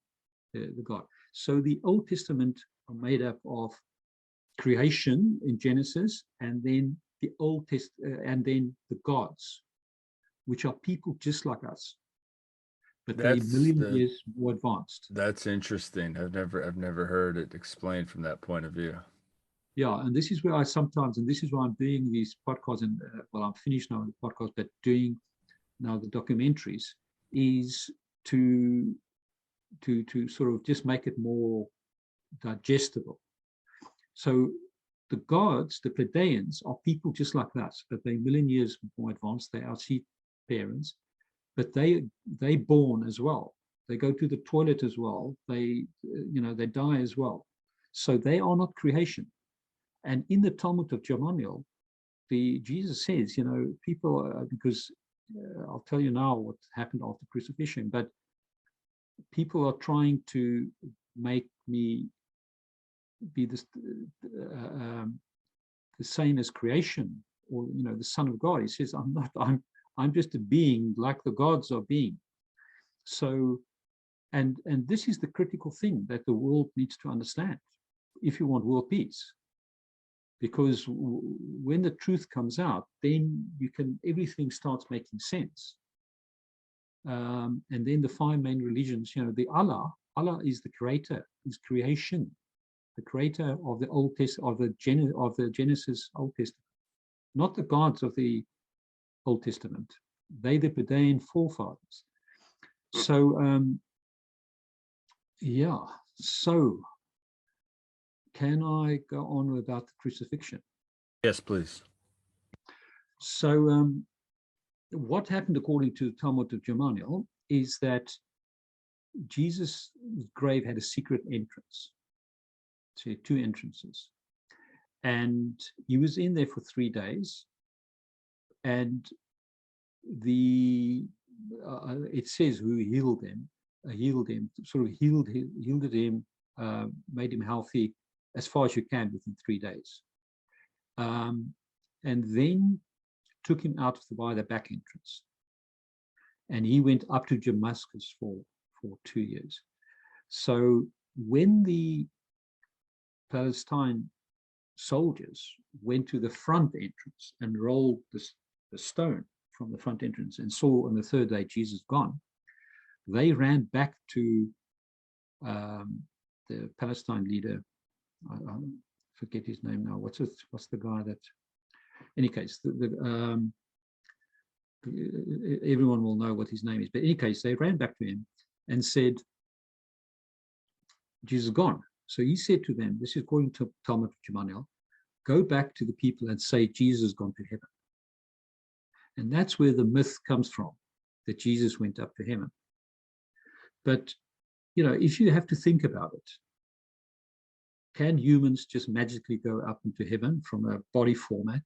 the God. So the Old Testament are made up of creation in Genesis, and then the and then the gods, which are people just like us, but they're a million years more advanced. That's interesting. I've never heard it explained from that point of view. Yeah, and this is where I sometimes, and this is why I'm doing these podcasts, and well, I'm finished now with the podcast, but doing now the documentaries is to sort of just make it more digestible. So the gods, the Pleiadians, are people just like us, but they're a million years more advanced. They are seed parents, but they born as well. They go to the toilet as well. They they die as well. So they are not creation. And in the Talmud of Germanium, Jesus says, people, because I'll tell you now what happened after crucifixion, but people are trying to make me be the same as creation, or the Son of God. He says, I'm not. I'm just a being like the gods are being. So, and this is the critical thing that the world needs to understand if you want world peace. Because when the truth comes out, then everything starts making sense. And then the 5 main religions, the Allah is the creator, is creation, the creator of the Old Testament, of the Genesis Old Testament, not the gods of the Old Testament. They the Pleiadian forefathers. So yeah. So can I go on about the crucifixion? Yes, please. So what happened according to the Talmud of Germanium is that Jesus' grave had a secret entrance. So he had 2 entrances. And he was in there for 3 days. And it says who healed him, sort of healed him, made him healthy as far as you can within 3 days. And then took him out by the back entrance. And he went up to Damascus for 2 years. So when the Palestine soldiers went to the front entrance and rolled the stone from the front entrance and saw on the third day Jesus gone, they ran back to the Palestine leader. I forget his name now. What's the guy that? In any case, everyone will know what his name is. But in any case, they ran back to him and said, Jesus is gone. So he said to them, this is according to Talmud of Germanium, go back to the people and say Jesus has gone to heaven. And that's where the myth comes from, that Jesus went up to heaven. But, you know, if you have to think about it, can humans just magically go up into heaven from a body format?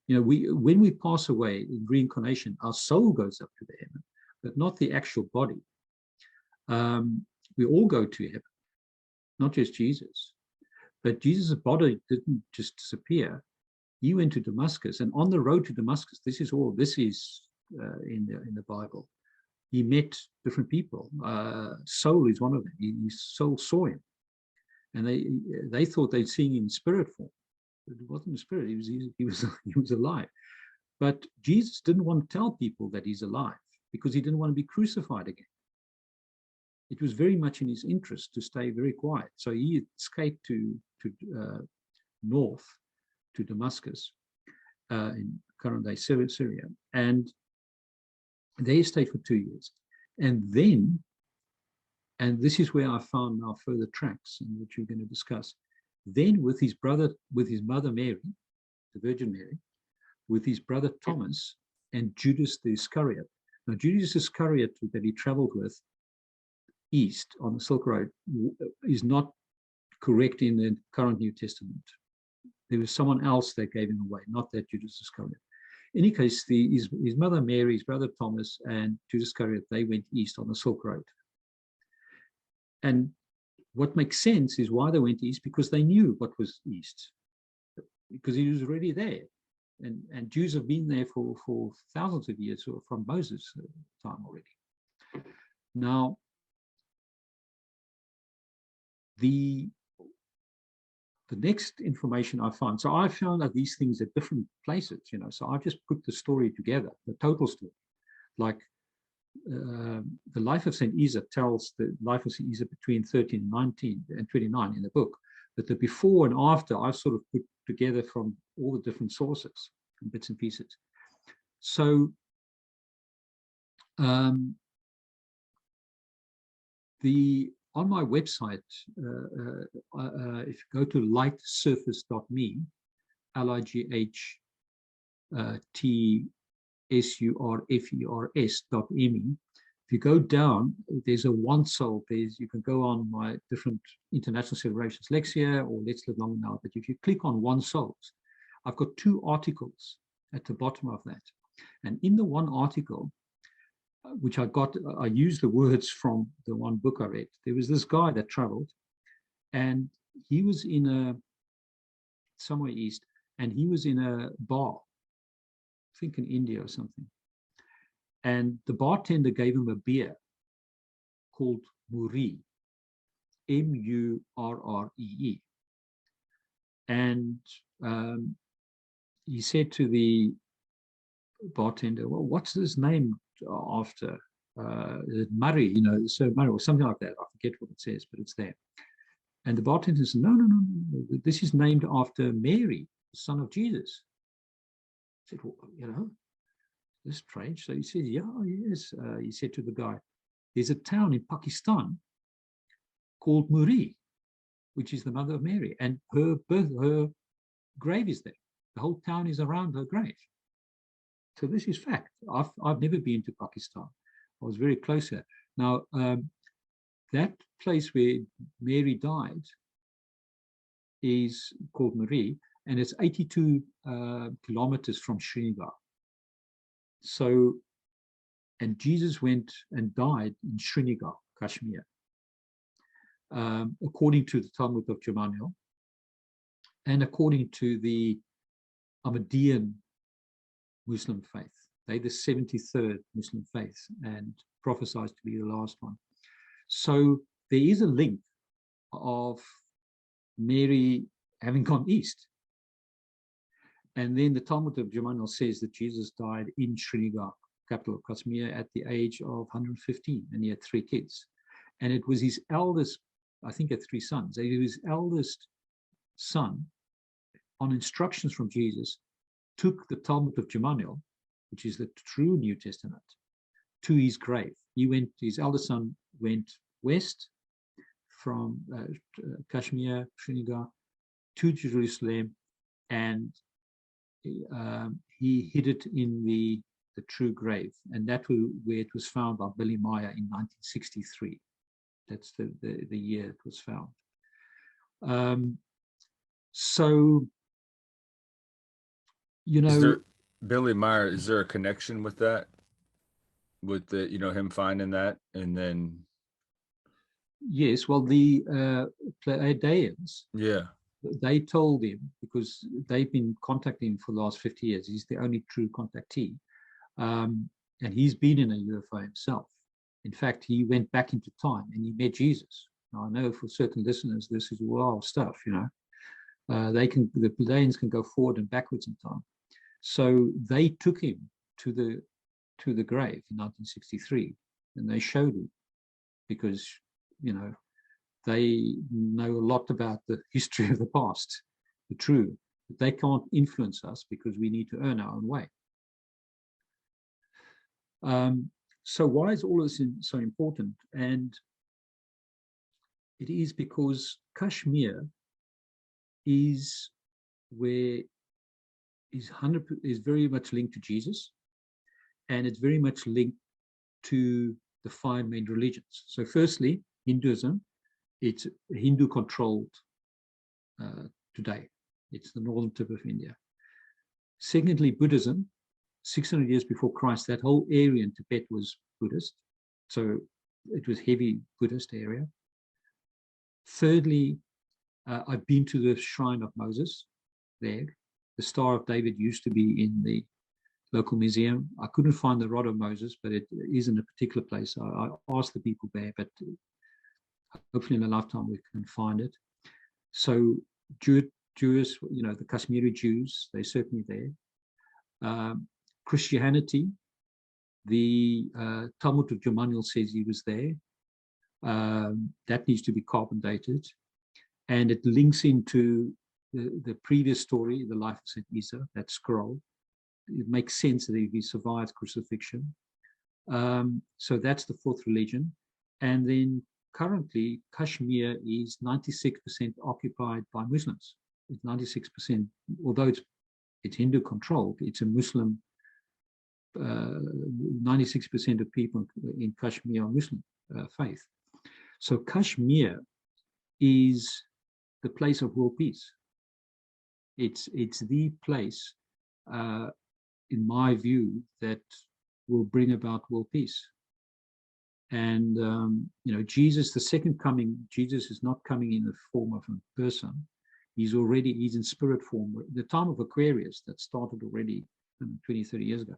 You know, when we pass away in reincarnation, our soul goes up to the heaven, but not the actual body. We all go to heaven, not just Jesus. But Jesus' body didn't just disappear. He went to Damascus, and on the road to Damascus, this is in the Bible. He met different people. Saul is one of them. His soul saw him, and they thought they'd seen him in spirit form. It wasn't a spirit. He was alive. But Jesus didn't want to tell people that he's alive because he didn't want to be crucified again. It was very much in his interest to stay very quiet. So he escaped to north to Damascus in current-day Syria, and there he stayed for 2 years. And then, and this is where I found now further tracks in which we're going to discuss. Then with his mother Mary, the Virgin Mary, with his brother Thomas and Judas the Iscariot. Now Judas Iscariot that he traveled with east on the Silk Road is not correct in the current New Testament. There was someone else that gave him away, not that Judas Iscariot. In any case, his mother Mary, his brother Thomas, and Judas Iscariot, they went east on the Silk Road. And what makes sense is why they went east, because they knew what was east, because he was already there. And Jews have been there for thousands of years, or from Moses' time already. Now, the next information I found, so I found that these things at different places, you know, so I've just put the story together, the total story. Like the life of St. Isa tells the life of St. Isa between 13, 19, and 29 in the book, but the before and after I've sort of put together from all the different sources and bits and pieces. So on my website, if you go to lightsurface.me, lightsurfers.me, if you go down, there's a one soul. You can go on my different international celebrations, Dyslexia or Let's Live Long Now. But if you click on one souls, I've got 2 articles at the bottom of that. And in the one article, which I used the words from the one book I read. There was this guy that traveled, and he was in somewhere east, and he was in a bar, I think in India or something. And the bartender gave him a beer called Murree, M-U-R-R-E-E. And he said to the bartender, well, what's this name after? Murray, you know, so Murray or something like that. I forget what it says, but it's there. And the bartender said, no, this is named after Mary, the son of Jesus. I said, well, you know, this is strange. So he said, yeah, yes. He said to the guy, there's a town in Pakistan called Murree, which is the mother of Mary, and her grave is there. The whole town is around her grave. So this is fact. I've never been to Pakistan. I was very close there. Now, that place where Mary died is called Murree, and it's 82 kilometers from Srinagar. So, and Jesus went and died in Srinagar, Kashmir, according to the Talmud of Germanium, and according to the Ahmadiyyan Muslim faith. They're the 73rd Muslim faith and prophesied to be the last one. So there is a link of Mary having gone east. And then the Talmud of Germanium says that Jesus died in Srinagar, capital of Kashmir, at the age of 115, and he had 3 kids. And it was his eldest, I think he had 3 sons, and his eldest son, on instructions from Jesus, took the Talmud of Germanium, which is the true New Testament, to his grave. His eldest son went west from Kashmir, Srinagar, to Jerusalem, and he hid it in the true grave. And that was where it was found by Billy Meyer in 1963. That's the year it was found. So, Billy Meyer, is there a connection with that? With the, him finding that, and then? Yes, well, the Pleiadians, yeah, they told him, because they've been contacting him for the last 50 years. He's the only true contactee. And he's been in a UFO himself. In fact, he went back into time and he met Jesus. Now, I know for certain listeners, this is wild stuff, the Pleiadians can go forward and backwards in time. So they took him to the grave in 1963, and they showed him, because, they know a lot about the history of the past, the true, but they can't influence us because we need to earn our own way. So why is all this so important? And it is because Kashmir is very much linked to Jesus, and it's very much linked to the 5 main religions. So firstly, Hinduism, it's Hindu controlled today. It's the northern tip of India. Secondly, Buddhism, 600 years before Christ, that whole area in Tibet was Buddhist. So it was heavy Buddhist area. Thirdly, I've been to the Shrine of Moses there. The Star of David used to be in the local museum. I couldn't find the Rod of Moses, but it is in a particular place. I asked the people there, but hopefully in a lifetime we can find it. So Jewish, the Kashmiri Jews, they're certainly there. Christianity, the Talmud of Germanium says he was there. That needs to be carbon dated. And it links into the previous story, the life of St. Isa, that scroll. It makes sense that he survived crucifixion. So that's the 4th religion. And then currently, Kashmir is 96% occupied by Muslims. It's 96%, although it's Hindu controlled, it's a Muslim. 96% of people in Kashmir are Muslim faith. So Kashmir is the place of world peace. It's the place, in my view, that will bring about world peace. And Jesus, the second coming, Jesus is not coming in the form of a person. He's in spirit form. The time of Aquarius that started already 20, 30 years ago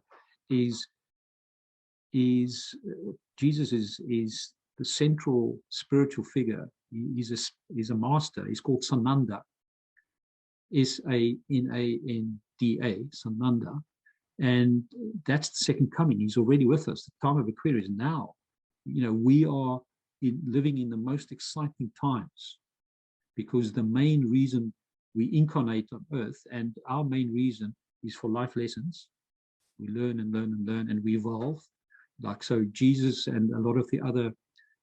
Jesus is the central spiritual figure. He's a master. He's called Sananda. S-A-N-A-N-D-A, Sananda. And that's the second coming. He's already with us. The time of Aquarius now. We are living in the most exciting times, because the main reason we incarnate on earth, and our main reason, is for life lessons. We learn and learn and learn, and we evolve. So Jesus and a lot of the other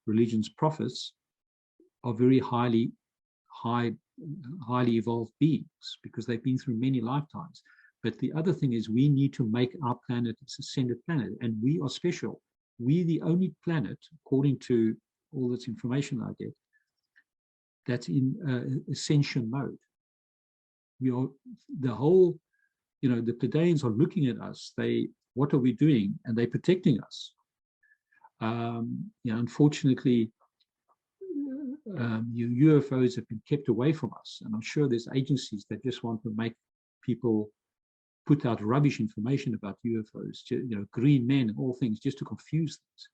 religions' prophets are very highly evolved beings, because they've been through many lifetimes. But the other thing is, we need to make our planet a ascended planet, and we are special. We're the only planet, according to all this information I get, that's in ascension mode. We are the whole, the Pleiadians are looking at us. What are we doing? And they're protecting us. Unfortunately, UFOs have been kept away from us, and I'm sure there's agencies that just want to make people put out rubbish information about UFOs, green men and all things, just to confuse things.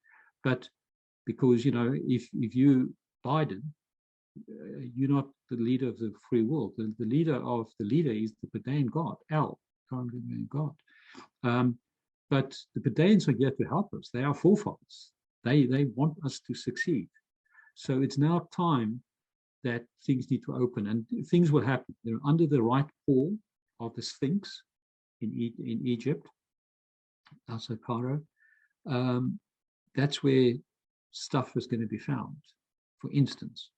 But because if you Biden, you're not the leader of the free world. The leader is the Padawan God, El, currently God. But the Padawans are here to help us. They are forefathers. They want us to succeed. So it's now time that things need to open, and things will happen. They're under the right paw of the Sphinx in Egypt, outside Cairo. That's where stuff is going to be found, for instance.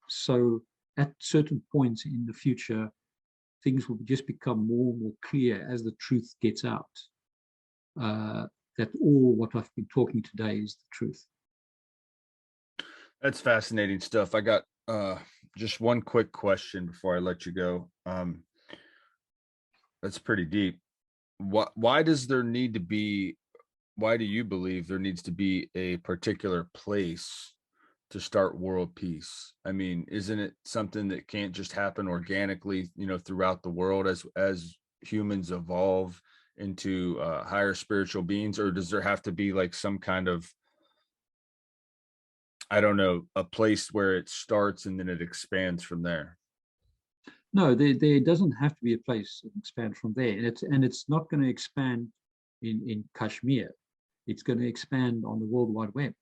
So at certain points in the future, things will just become more and more clear as the truth gets out. That all what I've been talking today is the truth. That's fascinating stuff. I got just one quick question before I let you go. That's pretty deep. Why does there need to be, why do you believe there needs to be a particular place to start world peace? I mean, isn't it something that can't just happen organically, throughout the world as humans evolve into higher spiritual beings? Or does there have to be like some kind of, I don't know, a place where it starts and then it expands from there? No, there doesn't have to be a place to expand from there. And it's not going to expand in Kashmir. It's going to expand on the World Wide Web,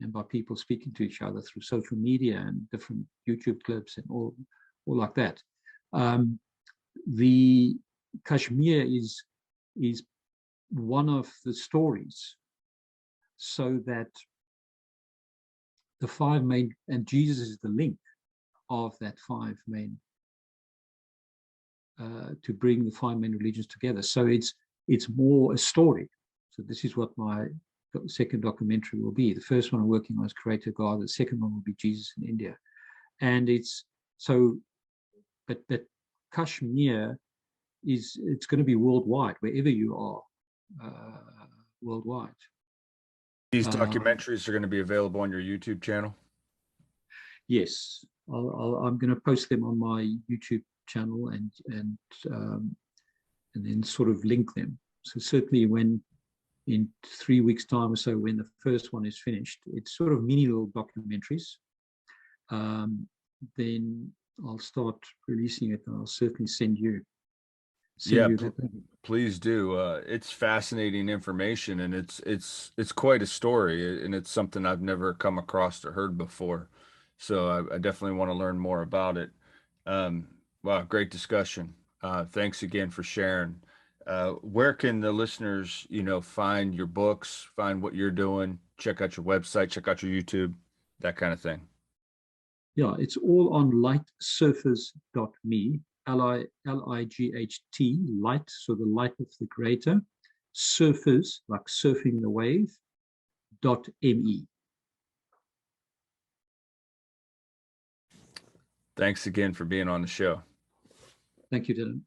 and by people speaking to each other through social media and different YouTube clips and all like that. The Kashmir is one of the stories, so that the five main, and Jesus is the link of that five main, to bring the five main religions together. So it's more a story. So this is what my second documentary will be. The first one I'm working on is Creator God. The second one will be Jesus in India. And it's so, but Kashmir it's going to be worldwide, wherever you are, worldwide. These documentaries are going to be available on your YouTube channel? Yes, I'm going to post them on my YouTube channel and then sort of link them. So certainly when in 3 weeks' time or so, when the first one is finished, it's sort of mini little documentaries. Then I'll start releasing it, and I'll certainly send you that. Please do. It's fascinating information, and it's quite a story, and it's something I've never come across or heard before. So I definitely want to learn more about it. Wow, great discussion. Thanks again for sharing. Where can the listeners, find your books, find what you're doing, check out your website, check out your YouTube, that kind of thing? Yeah, it's all on lightsurfers.me, Light, light, so the light of the greater, surfers, like surfing the wave, .me. Thanks again for being on the show. Thank you, Dylan.